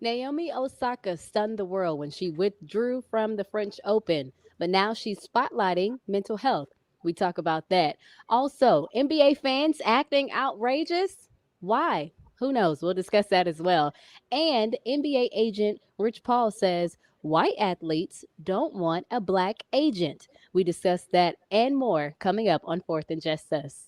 Naomi Osaka stunned the world when she withdrew from the French Open, but now she's spotlighting mental health. We talk about that. Also, NBA fans acting outrageous. Why? Who knows? We'll discuss that as well. And NBA agent Rich Paul says white athletes don't want a black agent. We discuss that and more coming up on Fourth and Just Us.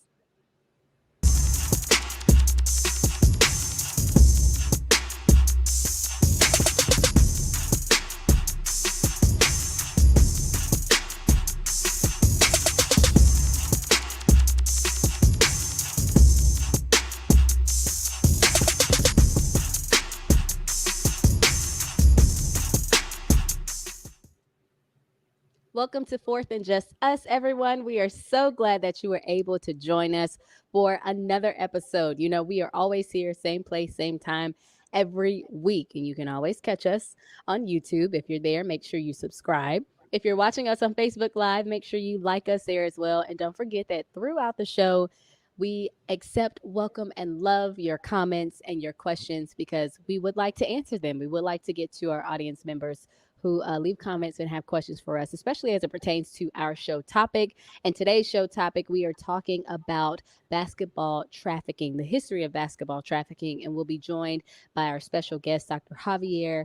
Welcome to Fourth and Just Us, everyone. We are so glad that you were able to join us for another episode. You know, we are always here, same place, same time every week. And you can always catch us on YouTube. If you're there, make sure you subscribe. If you're watching us on Facebook Live, make sure you like us there as well. And don't forget that throughout the show, we accept, welcome, and love your comments and your questions because we would like to answer them. We would like to get to our audience members who leave comments and have questions for us, especially as it pertains to our show topic. And today's show topic, we are talking about basketball trafficking, the history of basketball trafficking. And we'll be joined by our special guest, Dr. Javier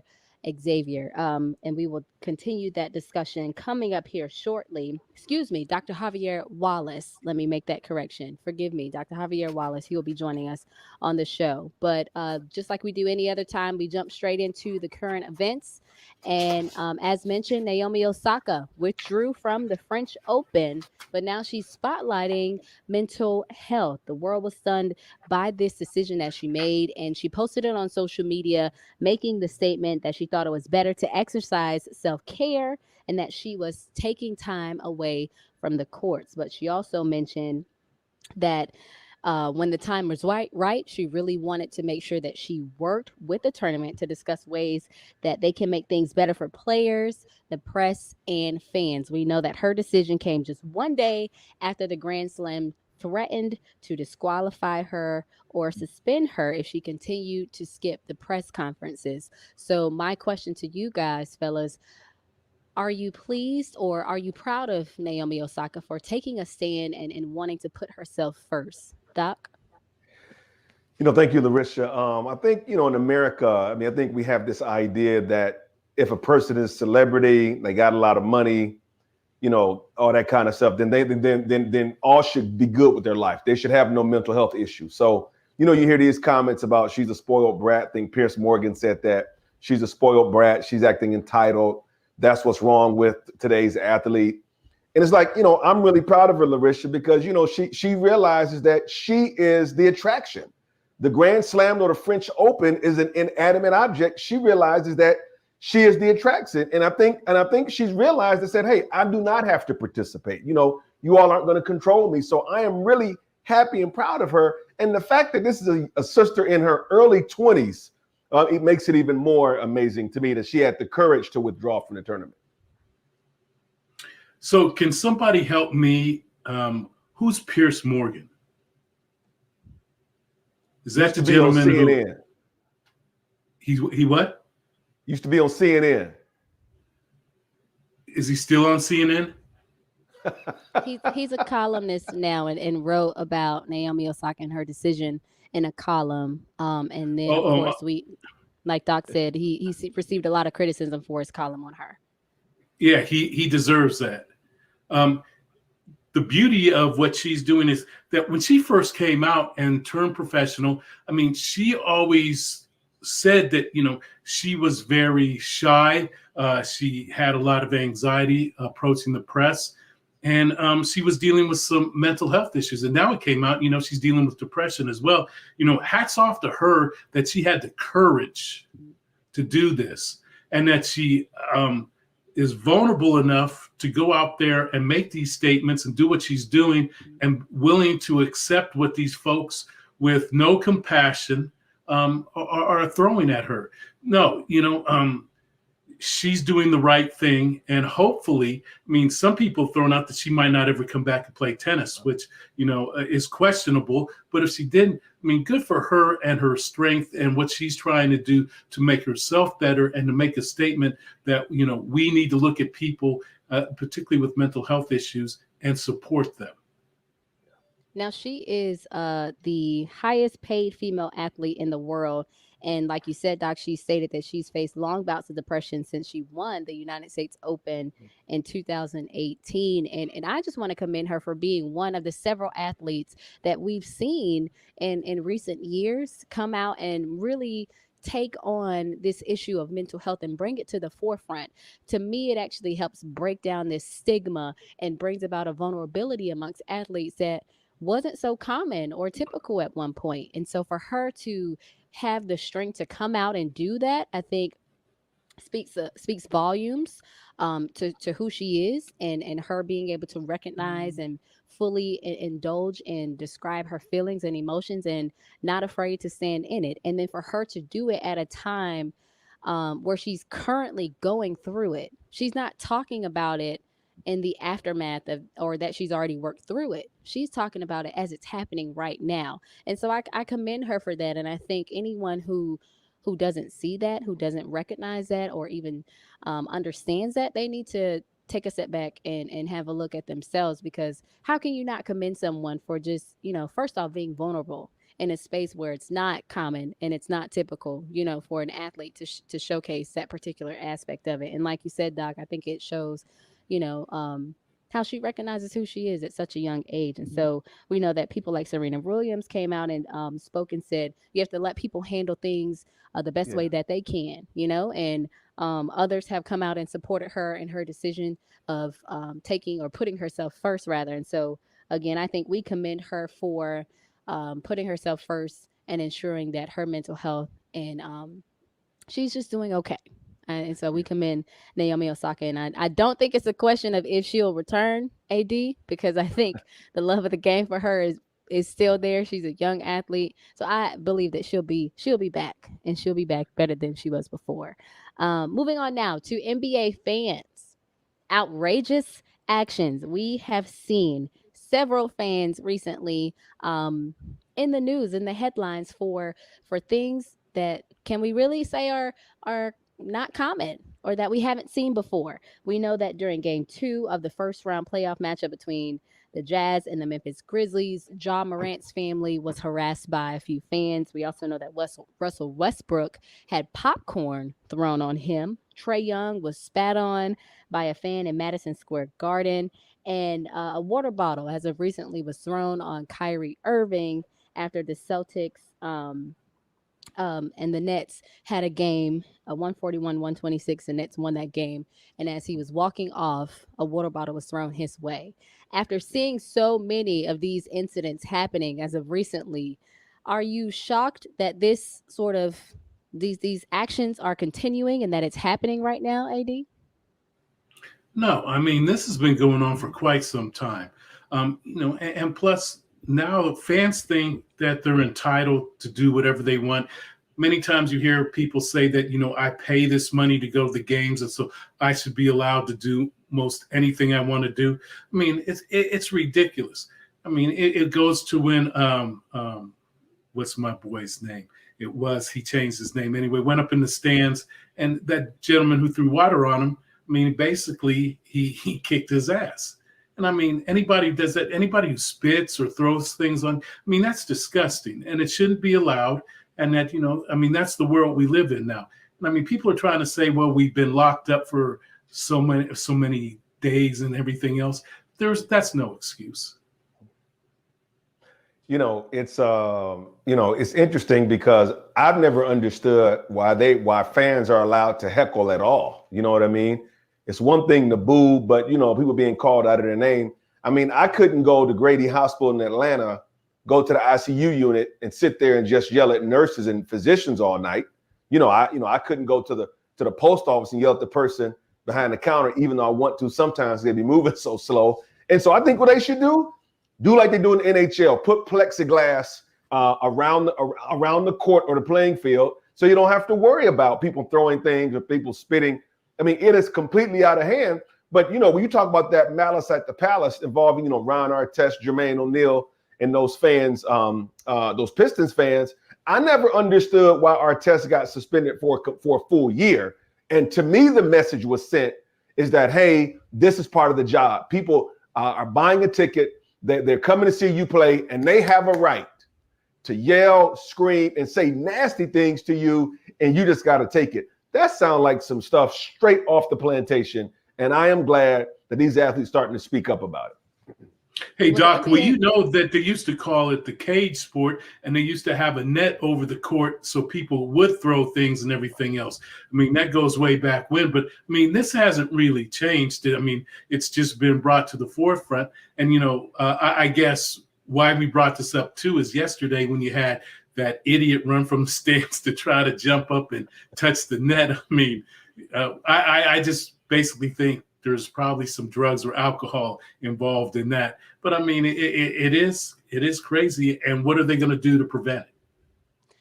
Xavier. And we will continue that discussion coming up here shortly. Excuse me, Dr. Javier Wallace. Let me make that correction. Forgive me, Dr. Javier Wallace. He will be joining us on the show. But just like we do any other time, we jump straight into the current events. And as mentioned, Naomi Osaka withdrew from the French Open, but now she's spotlighting mental health. The world was stunned by this decision that she made, and she posted it on social media, making the statement that she thought it was better to exercise self care and that she was taking time away from the courts. But she also mentioned that when the time was right, she really wanted to make sure that she worked with the tournament to discuss ways that they can make things better for players, the press, and fans. We know that her decision came just one day after the Grand Slam threatened to disqualify her or suspend her if she continued to skip the press conferences. So, my question to you guys, fellas, are you pleased or are you proud of Naomi Osaka for taking a stand and wanting to put herself first? Doc? Thank you, Lericia. I think, in America, I think we have this idea that if a person is celebrity, they got a lot of money, all that kind of stuff, then all should be good with their life. They should have no mental health issues. So, you hear these comments about she's a spoiled brat. I think Pierce Morgan said that she's a spoiled brat. She's acting entitled. That's what's wrong with today's athlete. And it's like, I'm really proud of her, Lericia, because, she realizes that she is the attraction. The Grand Slam or the French Open is an inanimate object. She realizes that she is the attraction. And I think she's realized and said, hey, I do not have to participate. You all aren't going to control me. So I am really happy and proud of her. And the fact that this is a sister in her early 20s, it makes it even more amazing to me that she had the courage to withdraw from the tournament. So can somebody help me? Who's Pierce Morgan? Is that the gentleman who? He what? Used to be on CNN. Is he still on CNN? He's a columnist now and wrote about Naomi Osaka and her decision in a column. And then, of course, like Doc said, he received a lot of criticism for his column on her. Yeah, he deserves that. The beauty of what she's doing is that when she first came out and turned professional, she always said that, she was very shy. She had a lot of anxiety approaching the press, and she was dealing with some mental health issues. And now it came out, she's dealing with depression as well. Hats off to her that she had the courage to do this, and that she is vulnerable enough to go out there and make these statements and do what she's doing, and willing to accept what these folks with no compassion are throwing at her. No, she's doing the right thing, and hopefully, I mean, some people thrown out that she might not ever come back and play tennis, which, you know, is questionable. But if she didn't, I mean, good for her and her strength and what she's trying to do to make herself better and to make a statement that, you know, we need to look at people, particularly with mental health issues, and support them. Now she is the highest paid female athlete in the world. And like you said, Doc, she stated that she's faced long bouts of depression since she won the United States Open in 2018. And I just want to commend her for being one of the several athletes that we've seen in recent years come out and really take on this issue of mental health and bring it to the forefront. To me, it actually helps break down this stigma and brings about a vulnerability amongst athletes that wasn't so common or typical at one point. And so for her to have the strength to come out and do that, I think speaks volumes to who she is, and her being able to recognize and fully indulge and describe her feelings and emotions and not afraid to stand in it. And then for her to do it at a time where she's currently going through it. She's not talking about it in the aftermath of, or that she's already worked through it. She's talking about it as it's happening right now. And so I commend her for that. And I think anyone who doesn't see that, who doesn't recognize that, or even understands that, they need to take a step back and have a look at themselves, because how can you not commend someone for just, you know, first off, being vulnerable in a space where it's not common and it's not typical, you know, for an athlete to showcase that particular aspect of it. And like you said, Doc, I think it shows, you know, how she recognizes who she is at such a young age. And so we know that people like Serena Williams came out and spoke and said, you have to let people handle things the best way that they can, you know, and others have come out and supported her in her decision of taking or putting herself first, rather. And so, again, I think we commend her for putting herself first and ensuring that her mental health and she's just doing okay. And so we commend Naomi Osaka. And I don't think it's a question of if she'll return, AD, because I think the love of the game for her is still there. She's a young athlete. So I believe that she'll be back, and she'll be back better than she was before. Moving on now to NBA fans. Outrageous actions. We have seen several fans recently in the news, in the headlines for things that, can we really say are not common or that we haven't seen before. We know that during game 2 of the first round playoff matchup between the Jazz and the Memphis Grizzlies, Ja Morant's family was harassed by a few fans. We also know that Russell Westbrook had popcorn thrown on him. Trae Young was spat on by a fan in Madison Square Garden. And a water bottle, as of recently, was thrown on Kyrie Irving after the Celtics and the Nets had a game, a 141-126. The Nets won that game. And as he was walking off, a water bottle was thrown his way. After seeing so many of these incidents happening as of recently, are you shocked that this sort of these actions are continuing and that it's happening right now, AD? No, I mean, this has been going on for quite some time. You know, and plus, now fans think that they're entitled to do whatever they want. Many times you hear people say that, you know, I pay this money to go to the games, and so I should be allowed to do most anything I want to do. I mean, it's ridiculous. I mean, it goes to when what's my boy's name? He changed his name anyway, went up in the stands, and that gentleman who threw water on him, I mean, basically he kicked his ass. And I mean, anybody who does that, anybody who spits or throws things on, I mean, that's disgusting, and it shouldn't be allowed. And that, you know, I mean, that's the world we live in now. And I mean, people are trying to say, well, we've been locked up for so many days and everything else. That's no excuse. You know, it's interesting because I've never understood why fans are allowed to heckle at all. You know what I mean? It's one thing to boo, but, you know, people being called out of their name. I mean, I couldn't go to Grady Hospital in Atlanta, go to the ICU unit and sit there and just yell at nurses and physicians all night. I couldn't go to the post office and yell at the person behind the counter, even though I want to. Sometimes they'd be moving so slow. And so I think what they should do like they do in the NHL, put plexiglass around the court or the playing field, so you don't have to worry about people throwing things or people spitting. I mean, it is completely out of hand. But, you know, when you talk about that malice at the palace involving, you know, Ron Artest, Jermaine O'Neal, and those fans, those Pistons fans, I never understood why Artest got suspended for a full year. And to me, the message was sent is that, hey, this is part of the job. People are buying a ticket, they're coming to see you play, and they have a right to yell, scream, and say nasty things to you, and you just got to take it. That sounds like some stuff straight off the plantation, and I am glad that these athletes starting to speak up about it. Hey, Doc, well, you know that they used to call it the cage sport, and they used to have a net over the court so people would throw things and everything else. I mean, that goes way back when, but I mean, this hasn't really changed. I mean, it's just been brought to the forefront. And, you know, I guess why we brought this up too is yesterday when you had that idiot run from the stands to try to jump up and touch the net. I mean, I just basically think there's probably some drugs or alcohol involved in that. But I mean, it is crazy. And what are they going to do to prevent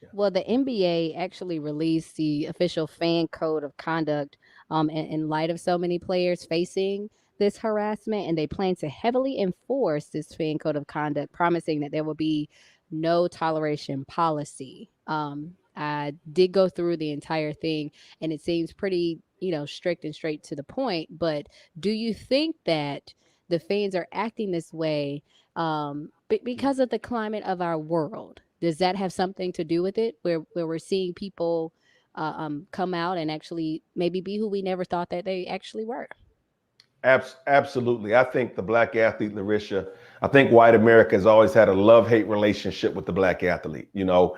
it? Well, the NBA actually released the official fan code of conduct in light of so many players facing this harassment, and they plan to heavily enforce this fan code of conduct, promising that there will be no toleration policy. I did go through the entire thing, and it seems pretty, you know, strict and straight to the point. But do you think that the fans are acting this way because of the climate of our world? Does that have something to do with it, where we're seeing people come out and actually maybe be who we never thought that they actually were? Absolutely. I think the black athlete, Lericia, I think white America has always had a love-hate relationship with the black athlete. You know,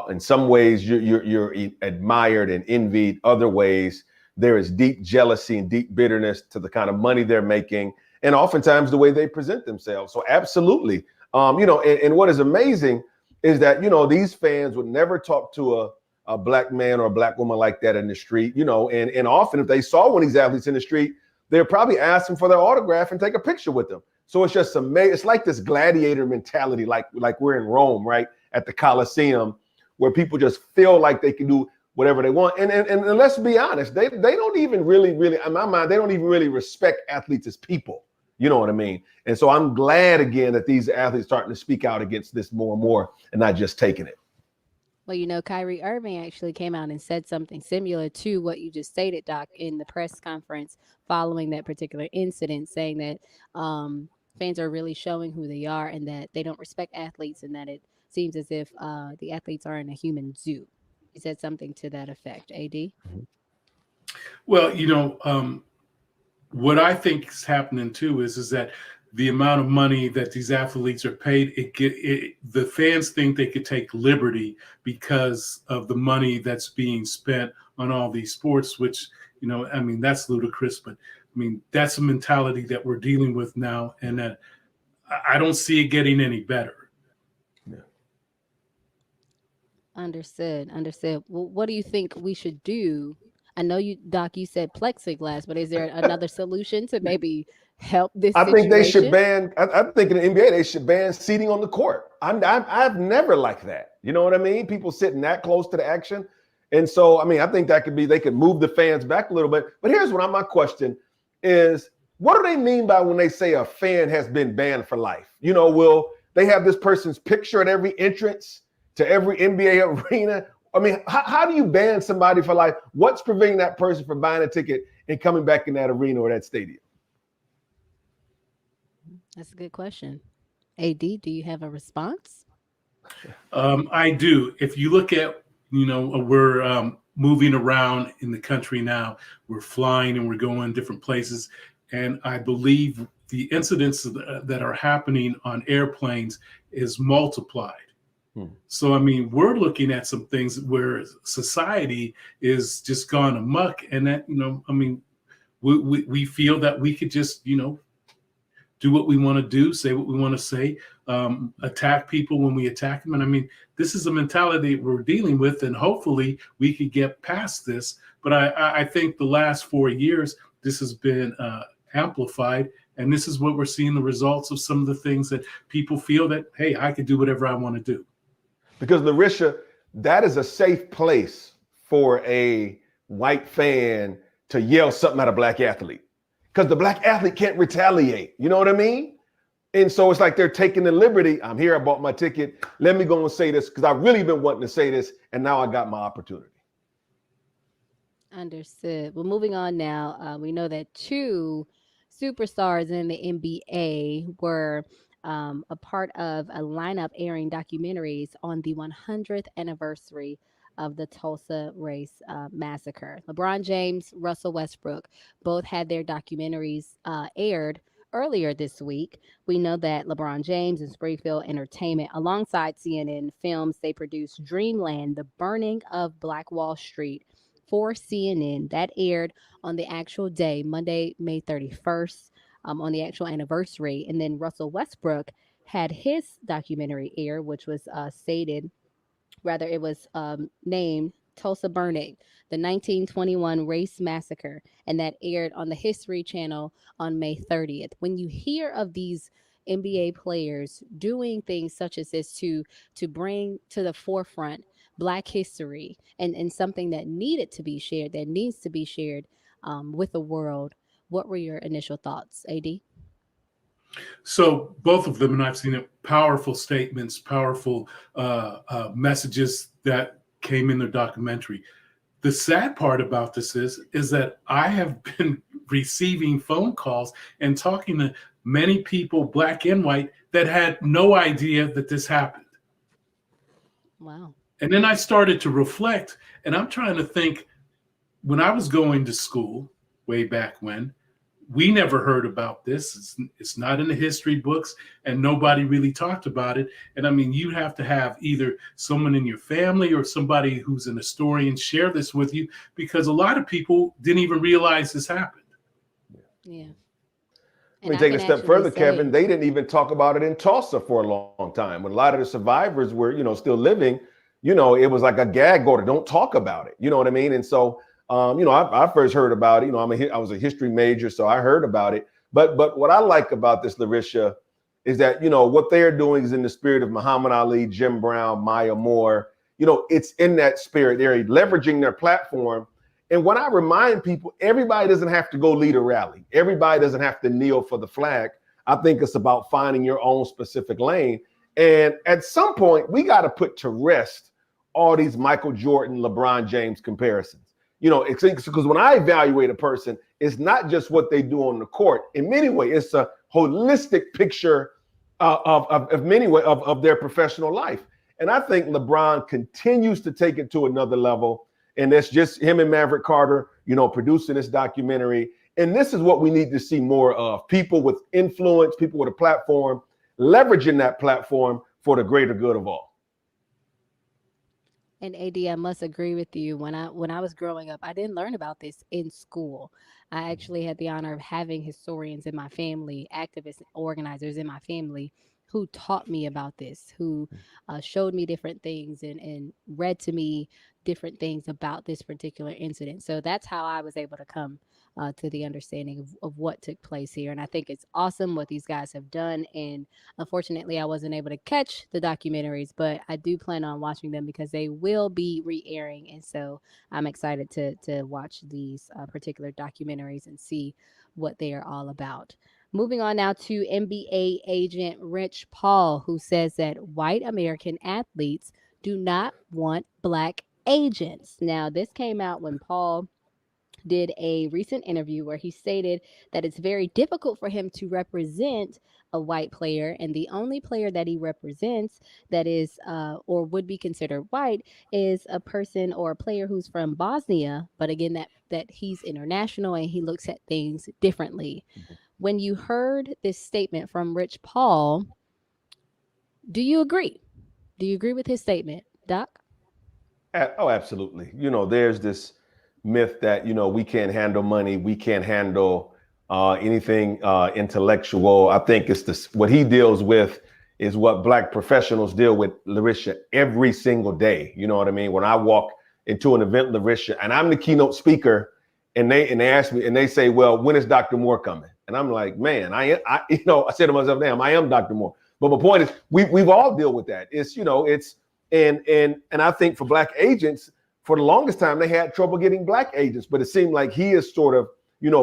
in some ways you're admired and envied. Other ways there is deep jealousy and deep bitterness to the kind of money they're making, and oftentimes the way they present themselves. So absolutely. You know, and what is amazing is that, you know, these fans would never talk to a black man or a black woman like that in the street, you know, and often if they saw one of these athletes in the street, they'll probably ask them for their autograph and take a picture with them. So it's just amazing. It's like this gladiator mentality, like we're in Rome, right, at the Colosseum, where people just feel like they can do whatever they want. And let's be honest, they don't even really, in my mind, they don't even really respect athletes as people. You know what I mean? And so I'm glad, again, that these athletes starting to speak out against this more and more and not just taking it. Well, you know, Kyrie Irving actually came out and said something similar to what you just stated, Doc, in the press conference following that particular incident, saying that fans are really showing who they are and that they don't respect athletes, and that it seems as if the athletes are in a human zoo. He said something to that effect. AD? Well, you know, what I think is happening too is that the amount of money that these athletes are paid, the fans think they could take liberty because of the money that's being spent on all these sports, which, you know, I mean, that's ludicrous, but I mean, that's a mentality that we're dealing with now, and that I don't see it getting any better. Yeah. Understood. Well, what do you think we should do? I know you, Doc, you said plexiglass, but is there another solution to maybe help this situation? I think they should ban, I think in the NBA, they should ban seating on the court. I've never liked that. You know what I mean? People sitting that close to the action. And so, I mean, I think that could be, they could move the fans back a little bit. But here's what my question is, what do they mean by when they say a fan has been banned for life? You know, will they have this person's picture at every entrance to every NBA arena? I mean, how do you ban somebody for life? What's preventing that person from buying a ticket and coming back in that arena or that stadium? That's a good question. AD, do you have a response? I do. If you look at, you know, we're moving around in the country now. We're flying and we're going different places. And I believe the incidents that are happening on airplanes is multiplied. So, I mean, we're looking at some things where society is just gone amok, and that, you know, I mean, we feel that we could just, you know, do what we want to do, say what we want to say, attack people when we attack them. And I mean, this is a mentality we're dealing with, and hopefully we could get past this. But I think the last 4 years, this has been amplified. And this is what we're seeing, the results of some of the things that people feel that, hey, I could do whatever I want to do. Because Lericia, that is a safe place for a white fan to yell something at a black athlete because the black athlete can't retaliate. You know what I mean? And so it's like they're taking the liberty. I'm here. I bought my ticket. Let me go and say this because I've really been wanting to say this. And now I got my opportunity. Understood. Well, moving on now, we know that two superstars in the NBA were a part of a lineup airing documentaries on the 100th anniversary of the Tulsa Race Massacre. LeBron James, Russell Westbrook both had their documentaries aired earlier this week. We know that LeBron James and Springfield Entertainment, alongside CNN Films, they produced Dreamland, The Burning of Black Wall Street for CNN. That aired on the actual day, Monday, May 31st, on the actual anniversary. And then Russell Westbrook had his documentary air, which was stated, rather, it was named Tulsa Burning, the 1921 Race Massacre, and that aired on the History Channel on May 30th. When you hear of these NBA players doing things such as this to bring to the forefront Black history and something that needed to be shared, that needs to be shared with the world, what were your initial thoughts, AD? So both of them, and I've seen it, powerful statements, powerful messages that came in their documentary. The sad part about this is that I have been receiving phone calls and talking to many people, black and white, that had no idea that this happened. Wow. And then I started to reflect, and I'm trying to think, when I was going to school way back when, we never heard about this. It's not in the history books, and nobody really talked about it. And I mean, you have to have either someone in your family or somebody who's an historian share this with you, because a lot of people didn't even realize this happened. Yeah. Let me take it a step further, Kevin. They didn't even talk about it in Tulsa for a long time. When a lot of the survivors were, still living, it was like a gag order. Don't talk about it. You know what I mean? And so, I first heard about it. I was a history major, so I heard about it. But what I like about this, Lericia, is that, what they're doing is in the spirit of Muhammad Ali, Jim Brown, Maya Moore. It's in that spirit. They're leveraging their platform. And when I remind people, everybody doesn't have to go lead a rally. Everybody doesn't have to kneel for the flag. I think it's about finding your own specific lane. And at some point, we got to put to rest all these Michael Jordan, LeBron James comparisons. It's because when I evaluate a person, it's not just what they do on the court. In many ways, it's a holistic picture of their professional life. And I think LeBron continues to take it to another level. And that's just him and Maverick Carter, producing this documentary. And this is what we need to see more of. People with influence, people with a platform, leveraging that platform for the greater good of all. And AD, I must agree with you. When I was growing up, I didn't learn about this in school. I actually had the honor of having historians in my family, activists, organizers in my family who taught me about this, who showed me different things and read to me different things about this particular incident. So that's how I was able to come to the understanding of what took place here. And I think it's awesome what these guys have done. And unfortunately, I wasn't able to catch the documentaries, but I do plan on watching them because they will be re-airing. And so I'm excited to watch these particular documentaries and see what they are all about. Moving on now to NBA agent Rich Paul, who says that white American athletes do not want black agents. Now, this came out when Paul did a recent interview where he stated that it's very difficult for him to represent a white player, and the only player that he represents that is or would be considered white is a person or a player who's from Bosnia, but again that he's international and he looks at things differently. When you heard this statement from Rich Paul, do you agree? Do you agree with his statement, Doc? Oh, absolutely. There's this myth that, we can't handle money. We can't handle anything intellectual. I think it's what he deals with is what black professionals deal with, Lericia, every single day. You know what I mean? When I walk into an event, Lericia, and I'm the keynote speaker, and they ask me and they say, well, when is Dr. Moore coming? And I'm like, man, I said to myself, damn, I am Dr. Moore. But my point is, we've all dealt with that. It's, and I think for black agents, for the longest time, they had trouble getting black agents, but it seemed like he is sort of,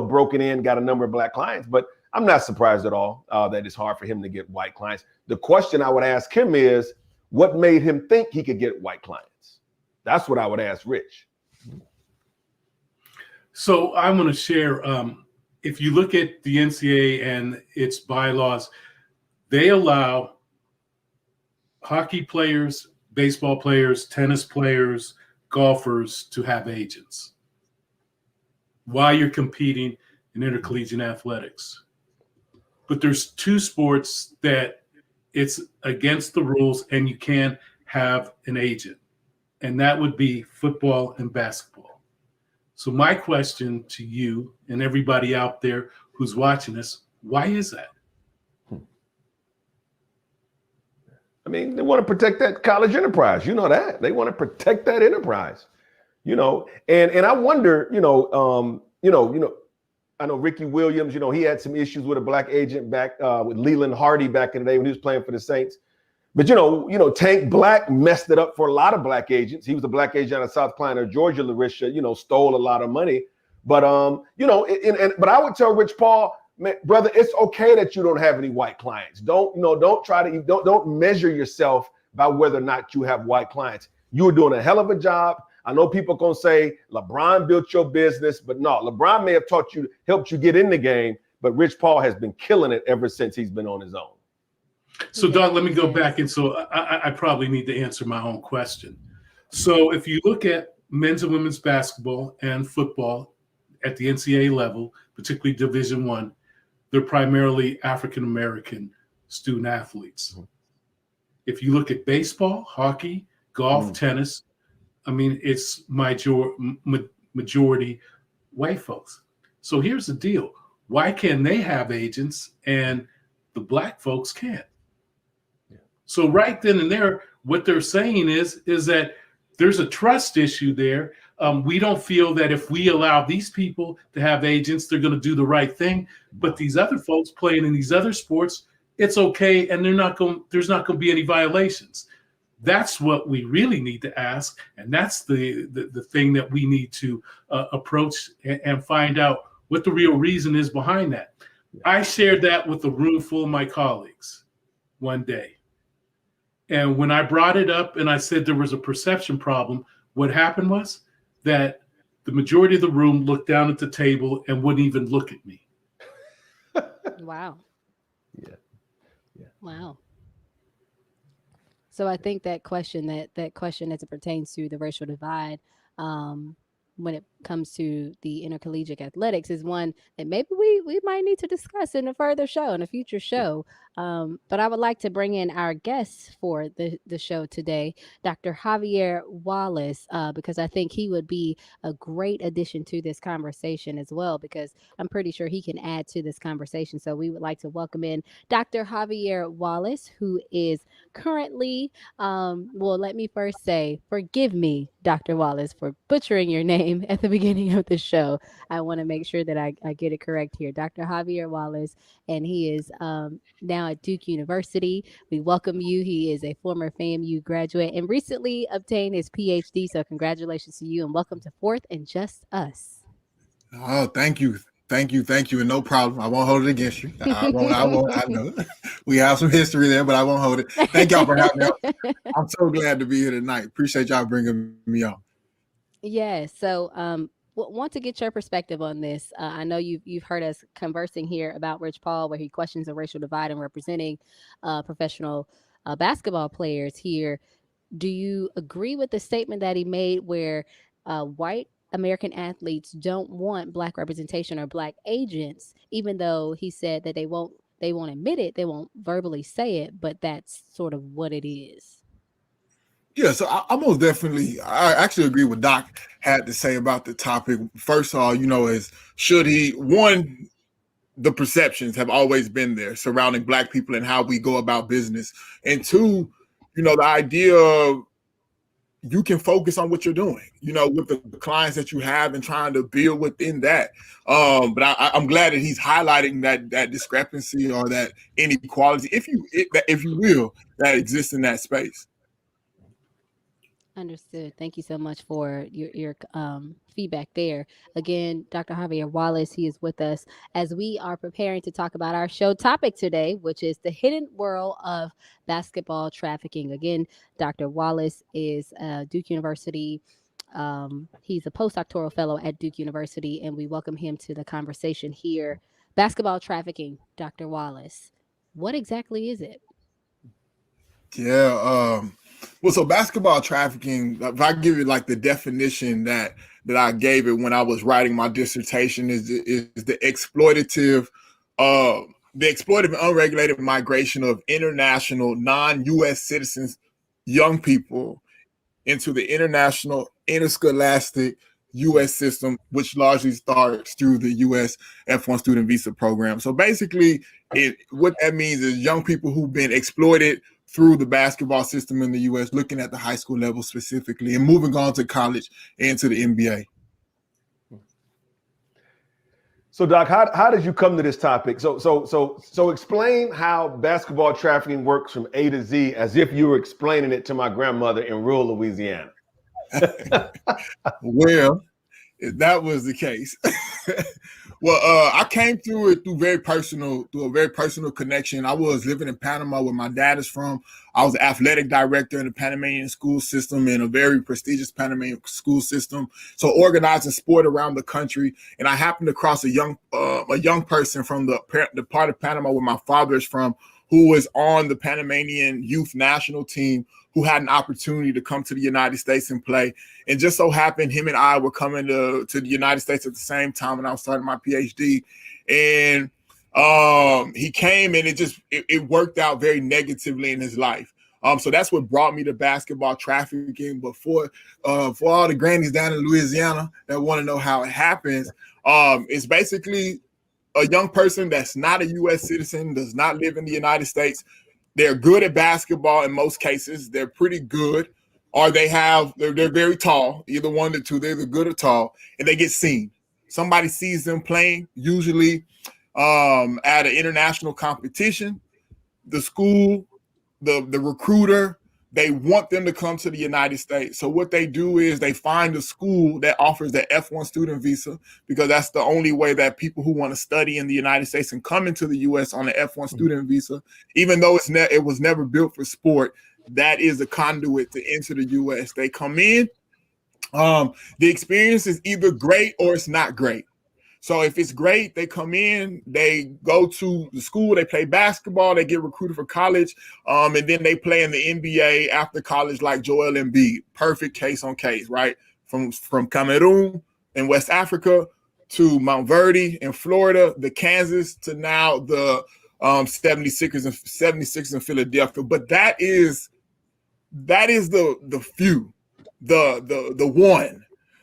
broken in, got a number of black clients. But I'm not surprised at all that it's hard for him to get white clients. The question I would ask him is, what made him think he could get white clients? That's what I would ask Rich. So I'm going to share, if you look at the NCAA and its bylaws, they allow hockey players, baseball players, tennis players, golfers to have agents while you're competing in intercollegiate athletics. But there's two sports that it's against the rules and you can't have an agent, and that would be football and basketball. So my question to you and everybody out there who's watching this, why is that? I mean, they want to protect that college enterprise. You know that. They want to protect that enterprise. And I wonder, I know Ricky Williams, he had some issues with a black agent back with Leland Hardy back in the day when he was playing for the Saints. But, Tank Black messed it up for a lot of black agents. He was a black agent out of South Carolina, Georgia. Lericia, stole a lot of money. But, but I would tell Rich Paul, man, brother, it's okay that you don't have any white clients. Don't measure yourself by whether or not you have white clients. You're doing a hell of a job. I know people are going to say LeBron built your business, but no, LeBron may have helped you get in the game, but Rich Paul has been killing it ever since he's been on his own. So, Doug, let me go back. And so I probably need to answer my own question. So if you look at men's and women's basketball and football at the NCAA level, particularly Division I, they're primarily African-American student athletes. Mm-hmm. If you look at baseball, hockey, golf, tennis, I mean, it's majority white folks. So here's the deal. Why can they have agents and the black folks can't? Yeah. So right then and there, what they're saying is that there's a trust issue there. We don't feel that if we allow these people to have agents, they're going to do the right thing. But these other folks playing in these other sports, it's okay, and there's not going to be any violations. That's what we really need to ask, and that's the thing that we need to approach and find out what the real reason is behind that. I shared that with a room full of my colleagues one day. And when I brought it up and I said there was a perception problem, what happened was that the majority of the room looked down at the table and wouldn't even look at me. Wow. Yeah. Wow. So I think that question as it pertains to the racial divide, when it comes to the intercollegiate athletics, is one that maybe we might need to discuss in a future show. But I would like to bring in our guest for the show today, Dr. Xavier Wallace, because I think he would be a great addition to this conversation as well, because I'm pretty sure he can add to this conversation. So we would like to welcome in Dr. Xavier Wallace, who is currently, let me first say, forgive me, Dr. Wallace, for butchering your name at the beginning of the show. I want to make sure that I get it correct here. Dr. Xavier Wallace, and he is now at Duke University. We welcome you. He is a former FAMU graduate and recently obtained his PhD. So congratulations to you and welcome to Fourth and Just Us. Oh, thank you. And no problem. I won't hold it against you. I won't. I know we have some history there, but I won't hold it. Thank y'all for having me. I'm so glad to be here tonight. Appreciate y'all bringing me on. Yeah. So, want to get your perspective on this. I know you've heard us conversing here about Rich Paul, where he questions the racial divide and representing professional basketball players here. Do you agree with the statement that he made where white American athletes don't want black representation or black agents, even though he said that they won't admit it, they won't verbally say it, but that's sort of what it is? Yeah, so I actually agree with Doc had to say about the topic. First of all, is should he, one, the perceptions have always been there surrounding black people and how we go about business. And two, the idea of you can focus on what you're doing, with the clients that you have and trying to build within that. But I'm glad that he's highlighting that discrepancy or that inequality, if you will, that exists in that space. Understood. Thank you so much for your feedback there. Again, Dr. Javier Wallace, he is with us as we are preparing to talk about our show topic today, which is the hidden world of basketball trafficking. Again, Dr. Wallace is Duke University. He's a postdoctoral fellow at Duke University, and we welcome him to the conversation here. Basketball trafficking, Dr. Wallace. What exactly is it? Yeah. Well, so basketball trafficking, if I give you like the definition that I gave it when I was writing my dissertation, is the exploitive and unregulated migration of international non-U.S. citizens, young people, into the international interscholastic U.S. system, which largely starts through the U.S. F1 student visa program. So basically, what that means is young people who've been exploited through the basketball system in the U.S., looking at the high school level specifically, and moving on to college and to the NBA. So, Doc, how did you come to this topic? So explain how basketball trafficking works from A to Z, as if you were explaining it to my grandmother in rural Louisiana. Well, if that was the case. Well, I came through it through a very personal connection. I was living in Panama, where my dad is from. I was the athletic director in the Panamanian school system, in a very prestigious Panamanian school system. So organizing sport around the country. And I happened to cross a young person from the part of Panama where my father is from, who was on the Panamanian youth national team, who had an opportunity to come to the United States and play. And just so happened, him and I were coming to the United States at the same time when I was starting my PhD. And he came, and it worked out very negatively in his life. So that's what brought me to basketball trafficking. But for all the grannies down in Louisiana that want to know how it happens, it's basically a young person that's not a U.S. citizen, does not live in the United States. They're good at basketball in most cases. They're pretty good, or they're very tall. Either one or two, they're either good or tall, and they get seen. Somebody sees them playing, usually at an international competition. The school, the recruiter, they want them to come to the United States. So what they do is they find a school that offers the F1 student visa, because that's the only way that people who want to study in the United States and come into the U.S. on the F1 student visa, even though it was never built for sport, that is the conduit to enter the U.S. They come in. The experience is either great or it's not great. So if it's great, they come in, they go to the school, they play basketball, they get recruited for college, and then they play in the NBA after college, like Joel Embiid. Perfect case on case, right? From Cameroon in West Africa to Mount Verde in Florida, the Kansas, to now the 76ers in Philadelphia. But that is the few, the one.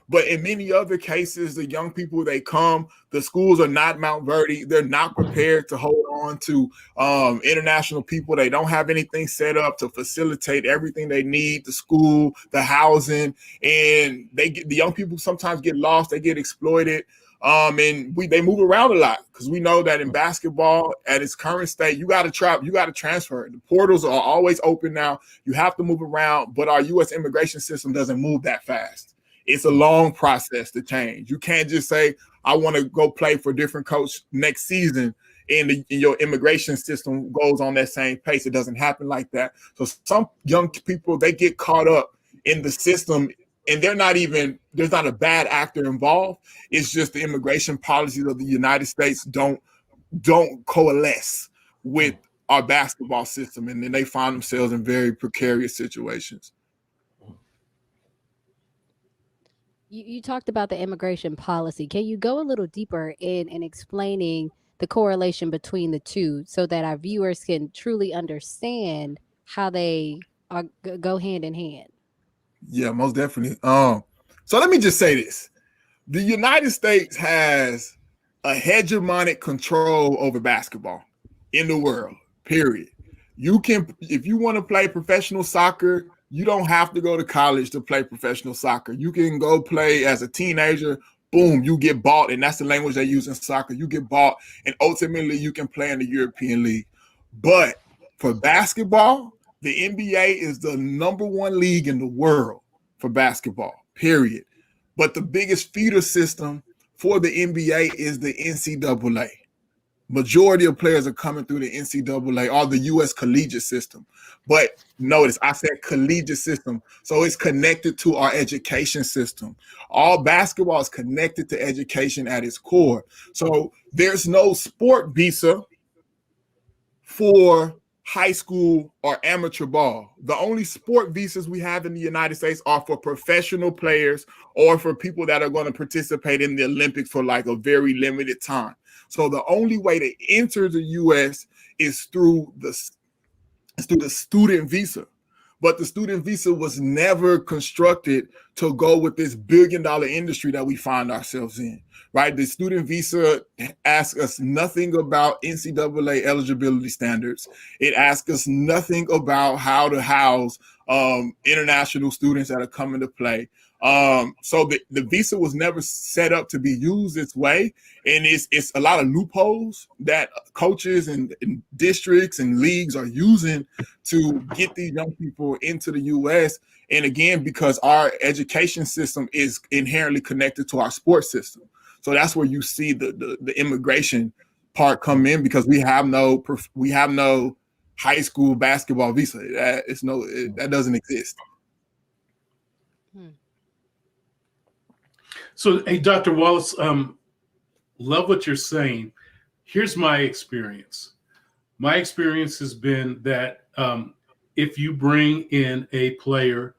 But in many other cases, the young people, they come, the schools are not Mount Verde. They're not prepared to hold on to international people. They don't have anything set up to facilitate everything they need, the school, the housing. And the young people sometimes get lost. They get exploited. And they move around a lot, because we know that in basketball at its current state, you got to transfer. The portals are always open now. You have to move around, but our U.S. immigration system doesn't move that fast. It's a long process to change. You can't just say, I want to go play for a different coach next season, and your immigration system goes on that same pace. It doesn't happen like that. So some young people, they get caught up in the system, and there's not a bad actor involved. It's just the immigration policies of the United States don't coalesce with our basketball system, and then they find themselves in very precarious situations. You talked about the immigration policy. Can you go a little deeper in explaining the correlation between the two, so that our viewers can truly understand how they go hand in hand? Yeah, most definitely. So let me just say this. The United States has a hegemonic control over basketball in the world, period. If you want to play professional soccer, you don't have to go to college to play professional soccer. You can go play as a teenager. Boom, you get bought, and that's the language they use in soccer. You get bought, and ultimately you can play in the European League. But for basketball, the NBA is the number one league in the world. for basketball, period. But the biggest feeder system for the NBA is the NCAA. Majority of players are coming through the NCAA or the U.S. collegiate system. But notice I said collegiate system, so it's connected to our education system. All basketball is connected to education at its core. So there's no sport visa for high school or amateur ball. The only sport visas we have in the United States are for professional players or for people that are going to participate in the Olympics for like a very limited time. So the only way to enter the U.S. is through the student visa. But the student visa was never constructed to go with this billion-dollar industry that we find ourselves in, right? The student visa asks us nothing about NCAA eligibility standards. It asks us nothing about how to house international students that are coming to play. So the visa was never set up to be used this way. And it's a lot of loopholes that coaches and districts and leagues are using to get these young people into the U.S. And again, because our education system is inherently connected to our sports system. So that's where you see the immigration part come in, because we have no high school basketball visa. That doesn't exist. So, hey, Dr. Wallace, love what you're saying. Here's my experience. My experience has been that if you bring in a player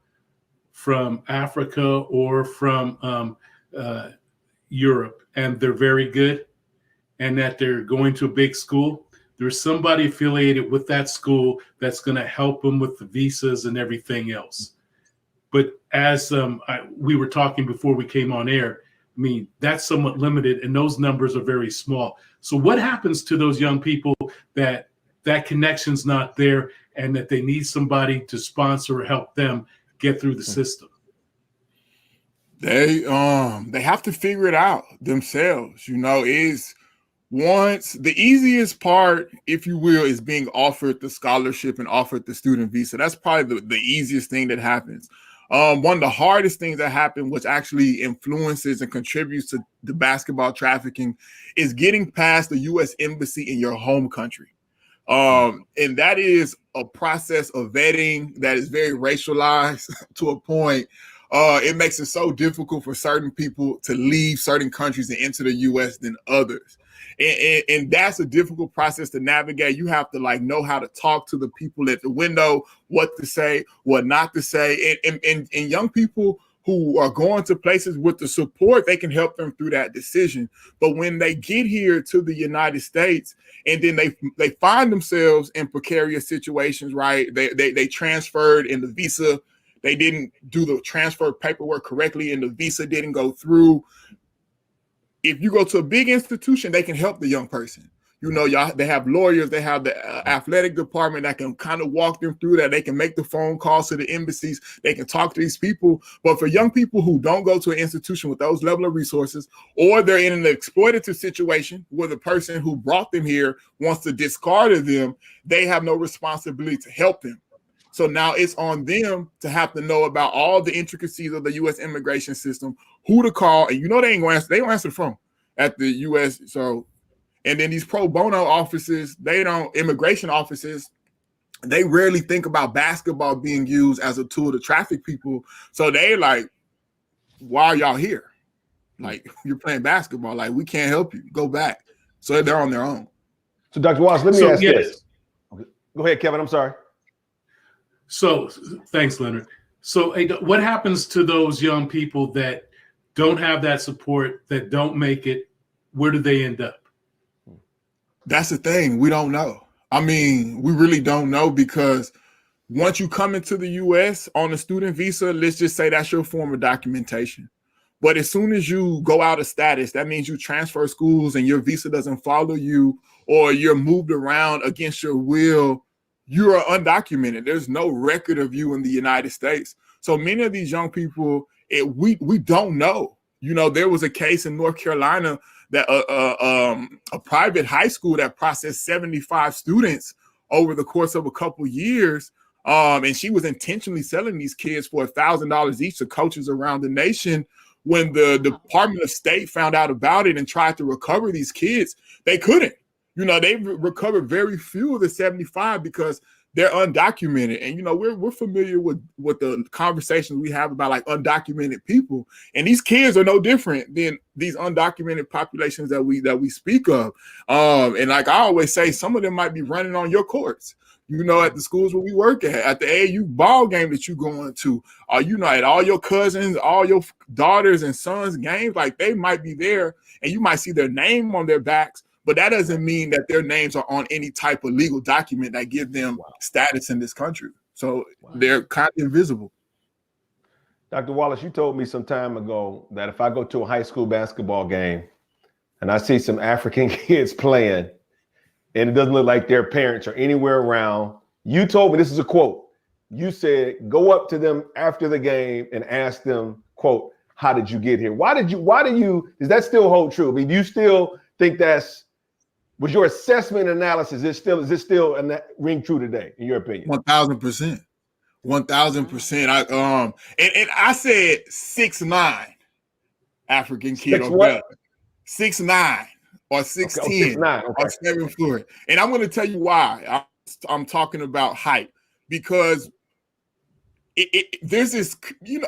from Africa or from Europe and they're very good and that they're going to a big school, there's somebody affiliated with that school that's going to help them with the visas and everything else. But as we were talking before we came on air, I mean, that's somewhat limited and those numbers are very small. So what happens to those young people that connection's not there and that they need somebody to sponsor or help them get through the system? They have to figure it out themselves. Is once the easiest part, if you will, is being offered the scholarship and offered the student visa. That's probably the easiest thing that happens. One of the hardest things that happen, which actually influences and contributes to the basketball trafficking, is getting past the U.S. Embassy in your home country. And that is a process of vetting that is very racialized to a point. It makes it so difficult for certain people to leave certain countries and enter the U.S. than others. And that's a difficult process to navigate. You have to know how to talk to the people at the window, what to say, what not to say. And young people who are going to places with the support, they can help them through that decision. But when they get here to the United States and then they find themselves in precarious situations, right? They transferred in the visa. They didn't do the transfer paperwork correctly and the visa didn't go through. If you go to a big institution, they can help the young person. They have lawyers, they have the athletic department that can kind of walk them through that. They can make the phone calls to the embassies. They can talk to these people. But for young people who don't go to an institution with those level of resources, or they're in an exploitative situation where the person who brought them here wants to discard of them, they have no responsibility to help them. So now it's on them to have to know about all the intricacies of the U.S. immigration system, who to call, and they ain't going to answer. They don't answer the phone at the U.S. So, and then these pro bono offices, immigration offices, they rarely think about basketball being used as a tool to traffic people. So they like, why are y'all here? Like, you're playing basketball. Like, we can't help you. Go back. So they're on their own. So Dr. Wallace, let me ask this. Okay. Go ahead, Kevin. I'm sorry. So thanks, Leonard. So what happens to those young people that don't have that support, that don't make it? Where do they end up? That's the thing. We don't know. I mean, we really don't know, because once you come into the U.S. on a student visa, let's just say that's your form of documentation. But as soon as you go out of status, that means you transfer schools and your visa doesn't follow you, or you're moved around against your will. You are undocumented. There's no record of you in the United States. So many of these young people, we don't know. There was a case in North Carolina that a private high school that processed 75 students over the course of a couple years And she was intentionally selling these kids for $1,000 each to coaches around the nation. When the Department of State found out about it and tried to recover these kids, they couldn't. They recovered very few of the 75 because they're undocumented. And, we're familiar with the conversations we have about like undocumented people. And these kids are no different than these undocumented populations that we speak of. And like I always say, some of them might be running on your courts. At the schools where we work at the AAU ball game that you're going to, at all your cousins, all your daughters and sons' games, like they might be there and you might see their name on their backs, but that doesn't mean that their names are on any type of legal document that give them status in this country. So they're kind of invisible. Dr. Wallace, you told me some time ago that if I go to a high school basketball game and I see some African kids playing, and it doesn't look like their parents are anywhere around, you told me, this is a quote, you said, go up to them after the game and ask them, quote, how did you get here? Why do you, does that still hold true? I mean, do you still think was your assessment analysis, is this still ring true today, in your opinion? 1,000%. 1,000%. And I said 6'9" African kid or better. 6'9". Or 6'10", or 7 foot. And I'm going to tell you why I'm talking about height, because there's this,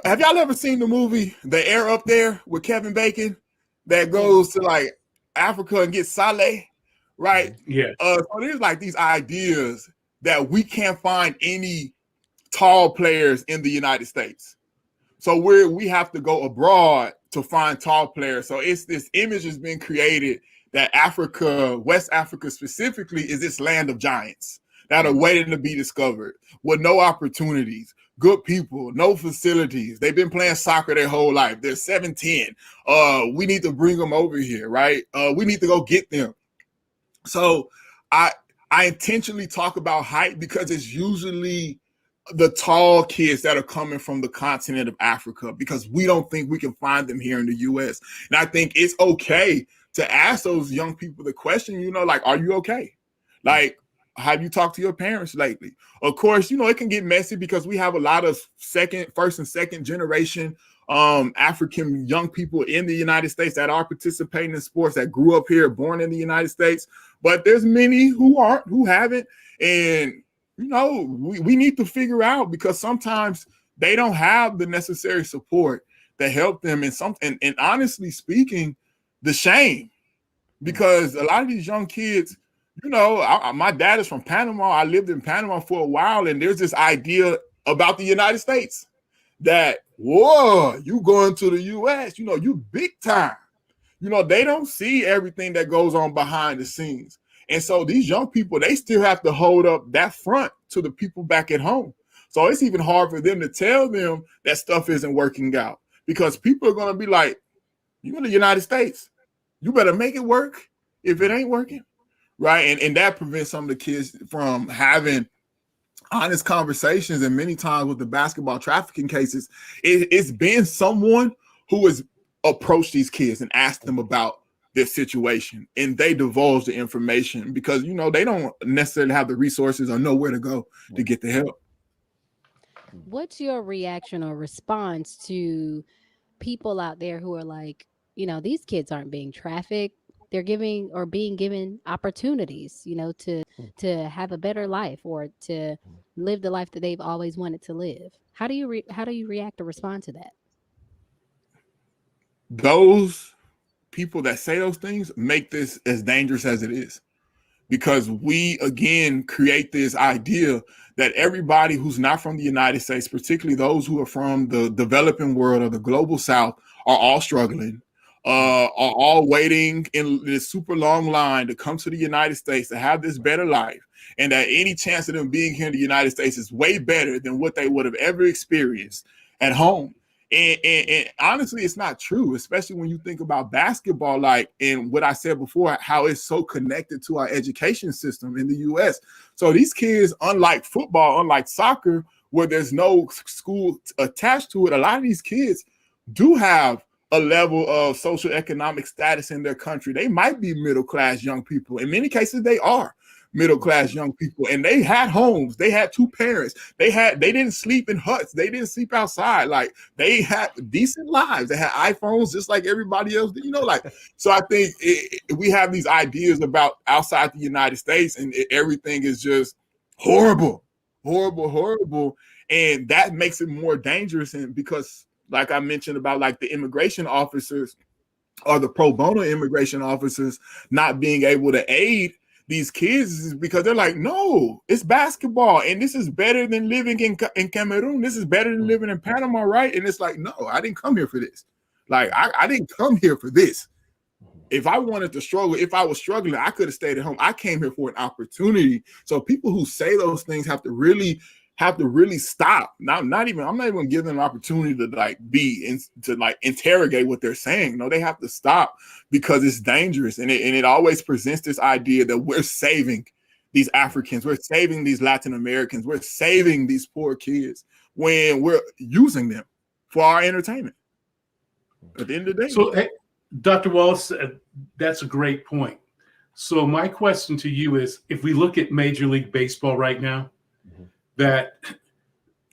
have y'all ever seen the movie The Air Up There with Kevin Bacon that goes to like Africa and gets Saleh, right? Yeah. So there's like these ideas that we can't find any tall players in the United States. So we have to go abroad to find tall players. So it's this image has been created that Africa, West Africa specifically, is this land of giants that are waiting to be discovered with no opportunities, good people, no facilities. They've been playing soccer their whole life. They're 7'10". We need to bring them over here, right? We need to go get them. So I intentionally talk about height because it's usually the tall kids that are coming from the continent of Africa, because we don't think we can find them here in the U.S. And I think it's okay to ask those young people the question, like, are you okay? Like, have you talked to your parents lately? Of course, it can get messy because we have a lot of first and second generation African young people in the United States that are participating in sports, that grew up here, born in the United States. But there's many who haven't. And, we need to figure out, because sometimes they don't have the necessary support to help them and honestly speaking, the shame, because a lot of these young kids, my dad is from Panama. I lived in Panama for a while, and there's this idea about the United States that, whoa, you going to the U.S., you big time. They don't see everything that goes on behind the scenes. And so these young people, they still have to hold up that front to the people back at home. So it's even hard for them to tell them that stuff isn't working out, because people are going to be like, you're in the United States. You better make it work if it ain't working, right? And that prevents some of the kids from having honest conversations. And many times with the basketball trafficking cases, it's been someone who has approached these kids and asked them about their situation, and they divulge the information because, they don't necessarily have the resources or know where to go to get the help. What's your reaction or response to people out there who are like, these kids aren't being trafficked. They're being given opportunities, to have a better life or to live the life that they've always wanted to live. How do you react or respond to that? Those people that say those things make this as dangerous as it is, because we, again, create this idea that everybody who's not from the United States, particularly those who are from the developing world or the global South, are all struggling, are all waiting in this super long line to come to the United States to have this better life, and that any chance of them being here in the United States is way better than what they would have ever experienced at home. And honestly, it's not true, especially when you think about basketball, and what I said before, how it's so connected to our education system in the U.S. So these kids, unlike football, unlike soccer, where there's no school attached to it, a lot of these kids do have a level of social economic status in their country. They might be middle-class young people. In many cases, they are. middle-class young people, and they had homes, they had two parents, they didn't sleep in huts, they didn't sleep outside, like they had decent lives, they had iPhones just like everybody else, like. So I think we have these ideas about outside the United States, and everything is just horrible, and that makes it more dangerous. And because, like I mentioned about like the immigration officers or the pro bono immigration officers not being able to aid these kids, is because they're like, no, it's basketball, and this is better than living in Cameroon. This is better than living in Panama, right? And it's like, no, I didn't come here for this. Like, I didn't come here for this. If I wanted to struggle, if I was struggling, I could have stayed at home. I came here for an opportunity. So people who say those things have to really stop. I'm not even giving them an opportunity to like interrogate what they're saying. No, they have to stop, because it's dangerous, and it always presents this idea that we're saving these Africans, we're saving these Latin Americans, we're saving these poor kids, when we're using them for our entertainment. At the end of the day. So, hey, Dr. Wallace, that's a great point. So my question to you is, if we look at Major League Baseball right now, that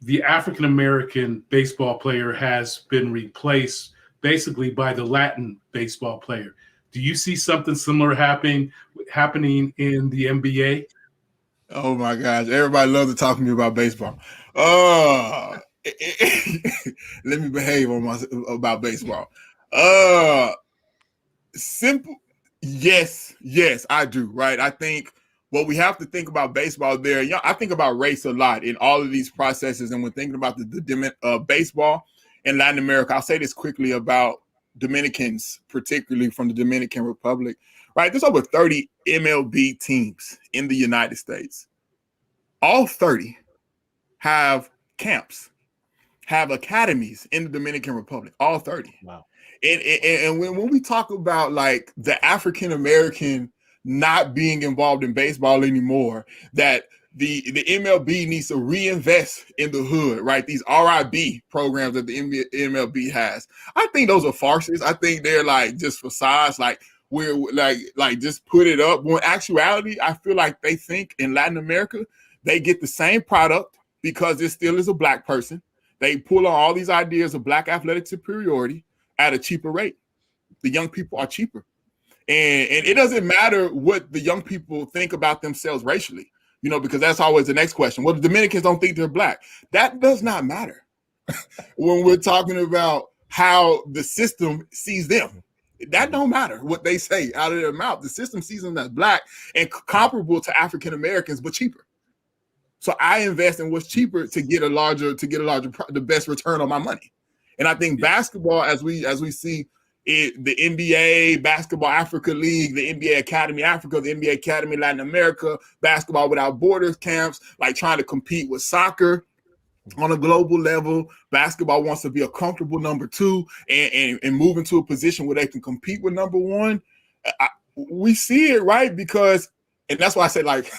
the African-American baseball player has been replaced basically by the Latin baseball player. Do you see something similar happening in the NBA? Oh my gosh, everybody loves to talk to me about baseball. Let me behave about baseball. Simple. Yes, I do. Right. I think what we have to think about baseball there. I think about race a lot in all of these processes. And when thinking about the baseball in Latin America, I'll say this quickly about Dominicans, particularly from the Dominican Republic. Right. There's over 30 MLB teams in the United States. All 30 have camps, have academies in the Dominican Republic. All 30. Wow. And when we talk about like the African American not being involved in baseball anymore, that the MLB needs to reinvest in the hood, right? These RIB programs that the MLB has. I think those are farces. I think they're like just facades, like we're like just put it up. When in actuality, I feel like they think in Latin America, they get the same product because it still is a black person. They pull on all these ideas of black athletic superiority at a cheaper rate. The young people are cheaper. And it doesn't matter what the young people think about themselves racially, because that's always the next question. Well, the Dominicans don't think they're black. That does not matter when we're talking about how the system sees them. That don't matter what they say out of their mouth. The system sees them as black and comparable to African Americans, but cheaper. So I invest in what's cheaper to get the best return on my money. And I think basketball, as we see it, the NBA Basketball Africa League, the NBA Academy Africa, the NBA Academy Latin America, Basketball Without Borders camps, like trying to compete with soccer on a global level. Basketball wants to be a comfortable number two and move into a position where they can compete with number one. We see it, right? Because, and that's why I say, like,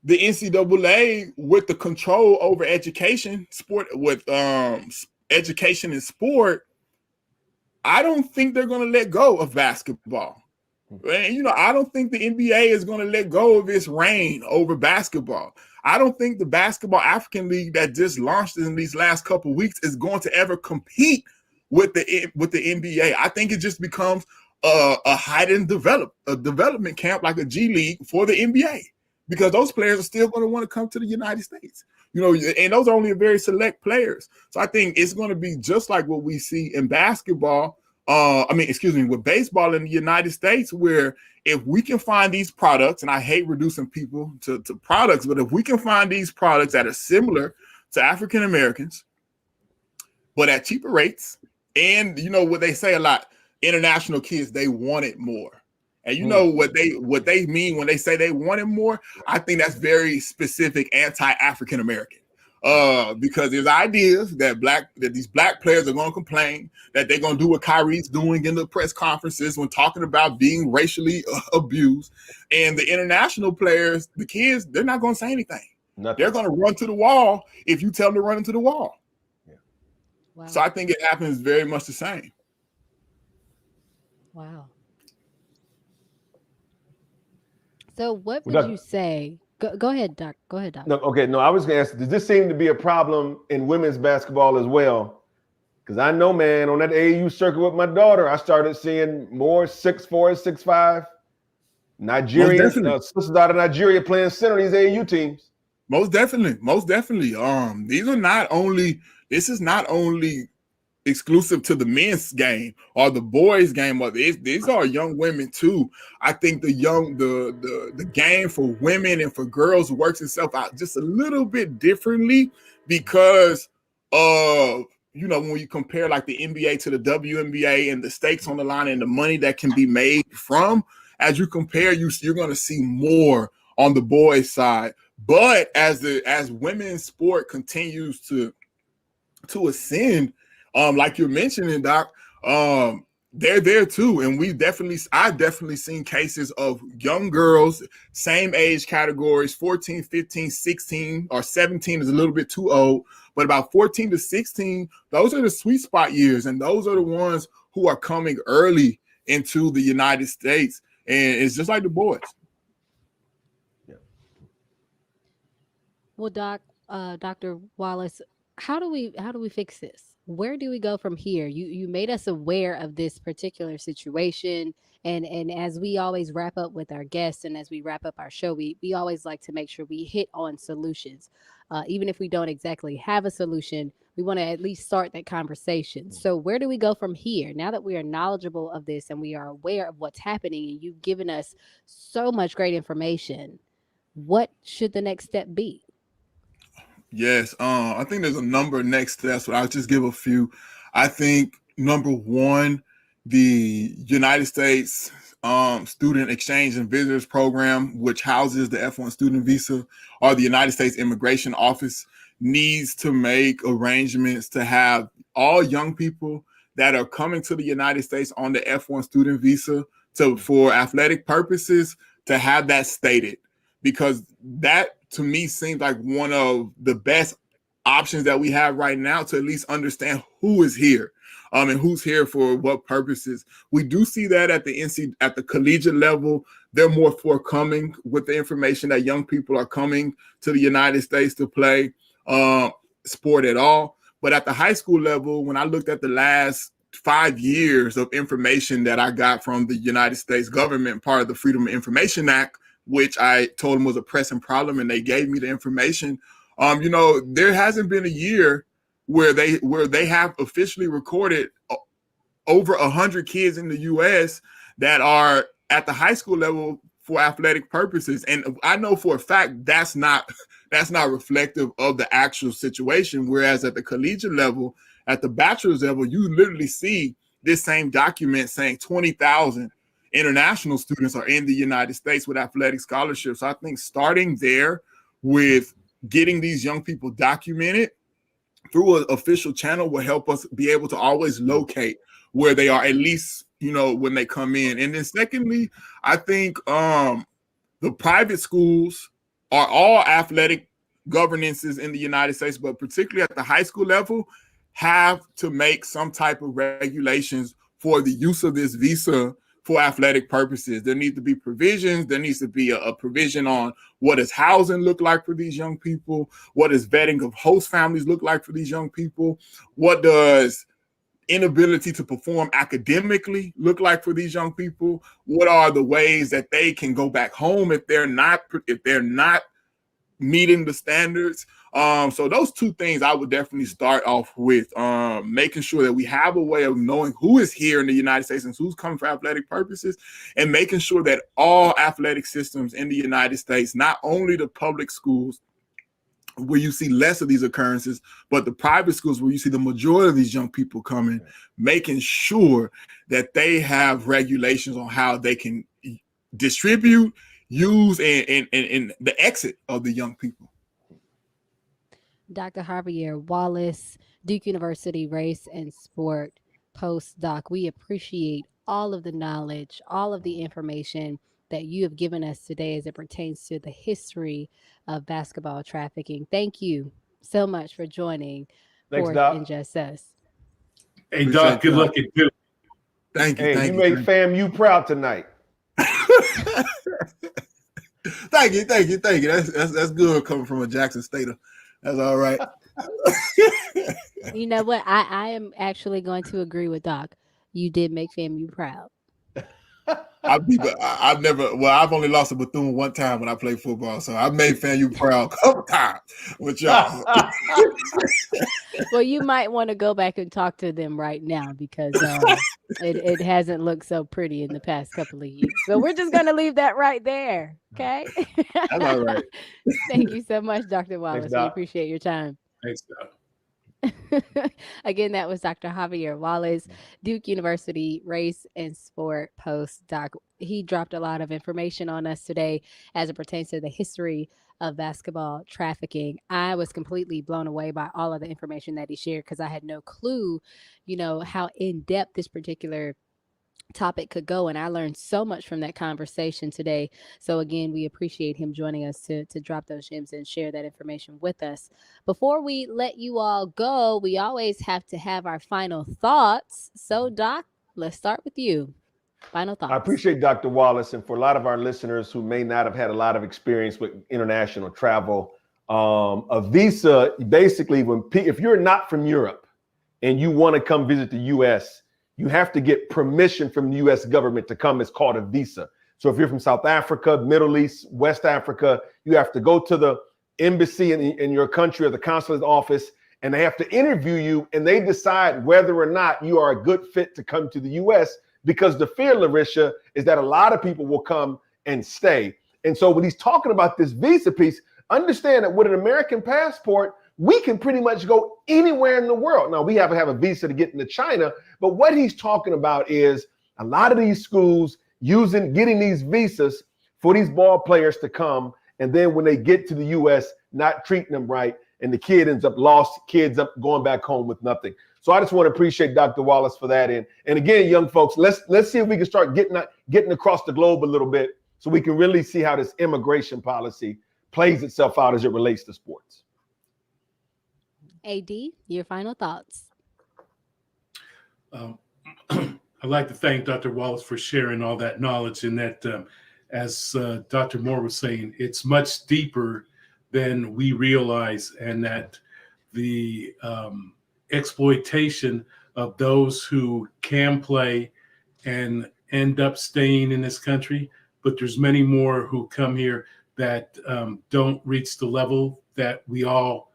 the NCAA with the control over education, sport, with education and sport, I don't think they're going to let go of basketball. And, I don't think the NBA is going to let go of its reign over basketball. I don't think the Basketball African League that just launched in these last couple of weeks is going to ever compete with the NBA. I think it just becomes a hidden development camp, like a G League for the NBA, because those players are still going to want to come to the United States. And those are only very select players. So I think it's going to be just like what we see in basketball. With baseball in the United States, where if we can find these products, and I hate reducing people to products, but if we can find these products that are similar to African Americans, but at cheaper rates, and what they say a lot, international kids, they want it more. And what they mean when they say they want it more, I think that's very specific anti-African American. Because there's ideas that these black players are going to complain, that they're going to do what Kyrie's doing in the press conferences when talking about being racially abused. And the international players, the kids, they're not going to say anything. Nothing. They're going to run to the wall if you tell them to run into the wall. Yeah. Wow. So I think it happens very much the same. Wow. So, what Well, would you say? Go ahead, Doc. Go ahead, Doc. no, okay, no, I was going to ask, does this seem to be a problem in women's basketball as well? Because I know, man, on that AAU circuit with my daughter, I started seeing more 6'4", 6'5" Most Nigerian definitely. sisters out of Nigeria playing center these AAU teams. Most definitely. Most definitely. This is not only exclusive to the men's game or the boys' game, or these are young women too. I think the game for women and for girls works itself out just a little bit differently because of when you compare like the NBA to the WNBA and the stakes on the line and the money that can be made from, as you compare, you're going to see more on the boys' side. But as women's sport continues to ascend, like you're mentioning, Doc, they're there too. And I've definitely seen cases of young girls, same age categories, 14, 15, 16, or 17 is a little bit too old, but about 14 to 16, those are the sweet spot years. And those are the ones who are coming early into the United States. And it's just like the boys. Well, Dr. Wallace, how do we fix this? Where do we go from here? You made us aware of this particular situation, and as we always wrap up with our guests, and as we wrap up our show, we always like to make sure we hit on solutions, even if we don't exactly have a solution. We want to at least start that conversation. So, where do we go from here? Now that we are knowledgeable of this and we are aware of what's happening, and you've given us so much great information, what should the next step be? Yes, I think there's a number of next steps, but I'll just give a few. I think number one, the United States Student Exchange and Visitors Program, which houses the F1 student visa, or the United States Immigration Office, needs to make arrangements to have all young people that are coming to the United States on the F1 student visa for athletic purposes to have that stated, because that to me seems like one of the best options that we have right now to at least understand who is here, and who's here for what purposes. We do see that at the collegiate level, they're more forthcoming with the information that young people are coming to the United States to play sport at all. But at the high school level, when I looked at the last 5 years of information that I got from the United States government, part of the Freedom of Information Act, which I told them was a pressing problem, and they gave me the information. There hasn't been a year where they have officially recorded over 100 kids in the U.S. that are at the high school level for athletic purposes, and I know for a fact that's not reflective of the actual situation. Whereas at the collegiate level, at the bachelor's level, you literally see this same document saying 20,000 international students are in the United States with athletic scholarships. I think starting there with getting these young people documented through an official channel will help us be able to always locate where they are, at least, when they come in. And then secondly, I think the private schools are all athletic governances in the United States, but particularly at the high school level, have to make some type of regulations for the use of this visa for athletic purposes. There needs to be provisions. There needs to be a provision on what does housing look like for these young people? What does vetting of host families look like for these young people? What does inability to perform academically look like for these young people? What are the ways that they can go back home if they're not meeting the standards? So those two things I would definitely start off with, making sure that we have a way of knowing who is here in the United States and who's coming for athletic purposes, and making sure that all athletic systems in the United States, not only the public schools where you see less of these occurrences, but the private schools where you see the majority of these young people coming, making sure that they have regulations on how they can distribute, use, and the exit of the young people. Dr. Xavier Wallace, Duke University Race and Sport postdoc. We appreciate all of the knowledge, all of the information that you have given us today as it pertains to the history of basketball trafficking. Thank you so much for joining Thanks, Fourth and Doc. Just Us. Hey, Doc, good luck at Duke. Thank you. Hey, you made FAMU proud tonight. Thank you. That's good coming from a Jackson Stater. That's all right. You know what? I am actually going to agree with Doc. You did make FAMU proud. I've never. Well, I've only lost a Bethune one time when I played football, so I made FAMU proud a couple times with y'all. Well, you might want to go back and talk to them right now because it hasn't looked so pretty in the past couple of years. But we're just going to leave that right there. Okay. That's all right. Thank you so much, Dr. Wallace. Thanks, We Doc. appreciate your time. Thanks, Doc. Again, that was Dr. Xavier Wallace, Duke University race and sport postdoc. He dropped a lot of information on us today as it pertains to the history of basketball trafficking. I was completely blown away by all of the information that he shared because I had no clue, how in depth this particular topic could go, and I learned so much from that conversation today. So again, we appreciate him joining us to drop those gems and share that information with us. Before we let you all go, we always have to have our final thoughts. So Doc, let's start with you. Final thoughts. I appreciate Dr. Wallace, and for a lot of our listeners who may not have had a lot of experience with international travel, a visa basically if you're not from Europe and you want to come visit the U.S., you have to get permission from the U.S. government to come. It's called a visa. So if you're from South Africa, Middle East, West Africa, you have to go to the embassy in your country or the consulate office, and they have to interview you, and they decide whether or not you are a good fit to come to the U.S. Because the fear, Lericia, is that a lot of people will come and stay. And so when he's talking about this visa piece, understand that with an American passport, we can pretty much go anywhere in the world. Now, we have to have a visa to get into China, but what he's talking about is a lot of these schools getting these visas for these ball players to come, and then when they get to the U.S., not treating them right, and the kid ends up lost, kids up going back home with nothing. So I just want to appreciate Dr. Wallace for that. And again, young folks, let's see if we can start getting across the globe a little bit so we can really see how this immigration policy plays itself out as it relates to sports. AD, your final thoughts. I'd like to thank Dr. Wallace for sharing all that knowledge, and that, as Dr. Moore was saying, it's much deeper than we realize, and that the exploitation of those who can play and end up staying in this country, but there's many more who come here that don't reach the level that we all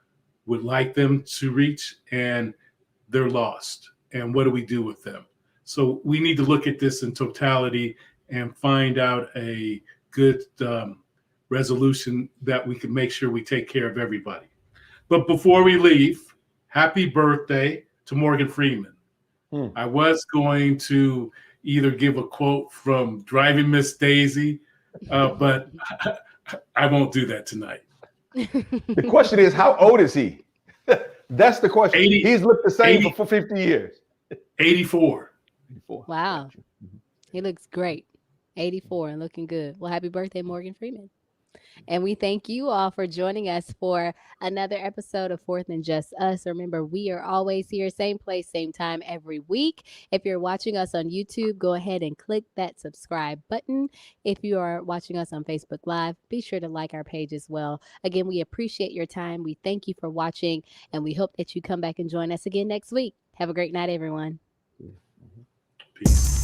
would like them to reach, and they're lost. And what do we do with them? So we need to look at this in totality and find out a good resolution that we can make sure we take care of everybody. But before we leave, happy birthday to Morgan Freeman. I was going to either give a quote from Driving Miss Daisy, but I won't do that tonight. The question is, how old is he? That's the question. He's looked the same for 50 years. 84. Wow. He looks great. 84 and looking good. Well, happy birthday, Morgan Freeman. And we thank you all for joining us for another episode of Fourth and Just Us. Remember, we are always here, same place, same time every week. If you're watching us on YouTube, go ahead and click that subscribe button. If you are watching us on Facebook Live, be sure to like our page as well. Again, we appreciate your time. We thank you for watching, and we hope that you come back and join us again next week. Have a great night, everyone. Peace.